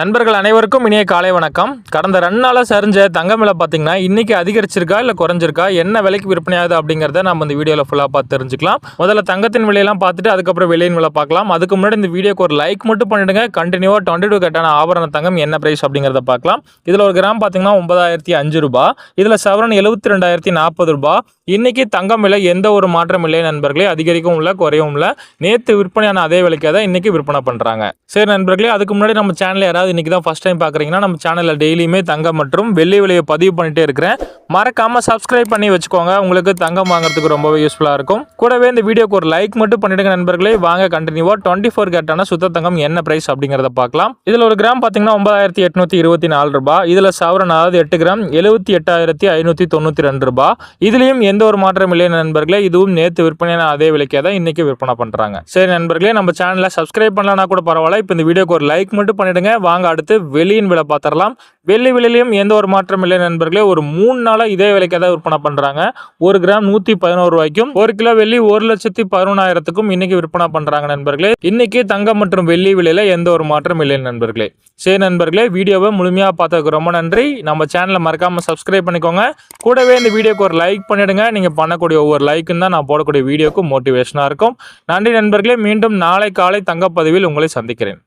நண்பர்கள் அனைவருக்கும் இனிய காலை வணக்கம். கடந்த 2 நாளாக சரிஞ்ச தங்கம் விலை பார்த்தீங்கன்னா இன்னைக்கு அதிகரிச்சிருக்கா இல்லை குறைஞ்சிருக்கா, என்ன விலைக்கு விற்பனையாகுது அப்படிங்கிறத நம்ம இந்த வீடியோவில் ஃபுல்லாக பார்த்து தெரிஞ்சுக்கலாம். முதல்ல தங்கத்தின் விலையெல்லாம் பார்த்துட்டு அதுக்கப்புறம் விலையின் விலை பார்க்கலாம். அதுக்கு முன்னாடி இந்த வீடியோக்கு ஒரு லைக் மட்டும் பண்ணிடுங்க. கண்டினியூவாக 22 கேட்டான ஆபரண தங்கம் என்ன பிரைஸ் அப்படிங்கிறத பார்க்கலாம். இதில் ஒரு கிராம் பார்த்தீங்கன்னா 9,005 ரூபாய், இதில் சவரன் 72,040 ரூபாய். இன்னைக்கு தங்கம் விலை எந்த ஒரு மாற்றம் இல்லை நண்பர்களே, அதிகரிக்கவும் இல்லை குறையவும் இல்லை. நேற்று விற்பனையான அதே விலைக்காக தான் இன்னைக்கு விற்பனை பண்ணுறாங்க. சரி நண்பர்களே, அதுக்கு முன்னாடி நம்ம சேனல் யாராவது இன்னைக்கு தான் ஃபர்ஸ்ட் டைம் பார்க்குறீங்கன்னா நம்ம சேனலில் டெய்லியுமே தங்கம் மற்றும் வெள்ளி விலையை பதிவு பண்ணிட்டே இருக்கிறேன். மறக்காமல் சப்ஸ்கிரைப் பண்ணி வச்சுக்கோங்க, உங்களுக்கு தங்கம் வாங்குறதுக்கு ரொம்பவே யூஸ்ஃபுல்லாக இருக்கும். கூடவே இந்த வீடியோக்கு ஒரு லைக் மட்டும் பண்ணிடுங்க நண்பர்களே. வாங்க கண்டினியூவாக 24 கேட்டான சுத்த தங்கம் என்ன பிரைஸ் அப்படிங்கிறத பார்க்கலாம். இதில் ஒரு கிராம் பார்த்தீங்கன்னா 9,824 ரூபாய், இதில் சவரன் அதாவது 8 கிராம் 78,592 ரூபாய். இதுலேயும் எந்த ஒரு மாற்றம் இல்லை நண்பர்களே, இதுவும் நேற்று விற்பனையான அதே விலைக்கே தான் இன்னைக்கு விற்பனை பண்ணுறாங்க. சரி நண்பர்களே, நம்ம சேனலை சப்ஸ்கிரைப் பண்ணலன்னா கூட பரவாயில்ல, இப்போ இந்த வீடியோக்கு ஒரு லைக் மட்டும் பண்ணிடுங்க. வாங்க அடுத்து வெள்ளியின் விலை பார்த்துடலாம். வெள்ளி விலையிலும் எந்த ஒரு மாற்றம் இல்லை நண்பர்களே, ஒரு 3 நாளாக இதே விலைக்கு தான் விற்பனை பண்ணுறாங்க. ஒரு கிராம் 111 ரூபாய்க்கும், ஒரு கிலோ வெள்ளி 1,11,000க்கும் இன்னைக்கு விற்பனை பண்ணுறாங்க நண்பர்களே. இன்னைக்கு தங்கம் மற்றும் வெள்ளி விலையில எந்த ஒரு மாற்றம் இல்லை நண்பர்களே. சரி நண்பர்களே, வீடியோவை முழுமையாக பார்த்ததுக்கு ரொம்ப நன்றி. நம்ம சேனலை மறக்காமல் சப்ஸ்கிரைப் பண்ணிக்கோங்க. கூடவே இந்த வீடியோக்கு ஒரு லைக் பண்ணிடுங்க. நீங்கள் பண்ணக்கூடிய ஒவ்வொரு லைக்கும் தான் நான் போடக்கூடிய வீடியோக்கு மோட்டிவேஷனாக இருக்கும். நன்றி நண்பர்களே, மீண்டும் நாளை காலை தங்கப்பதிவில் உங்களை சந்திக்கிறேன்.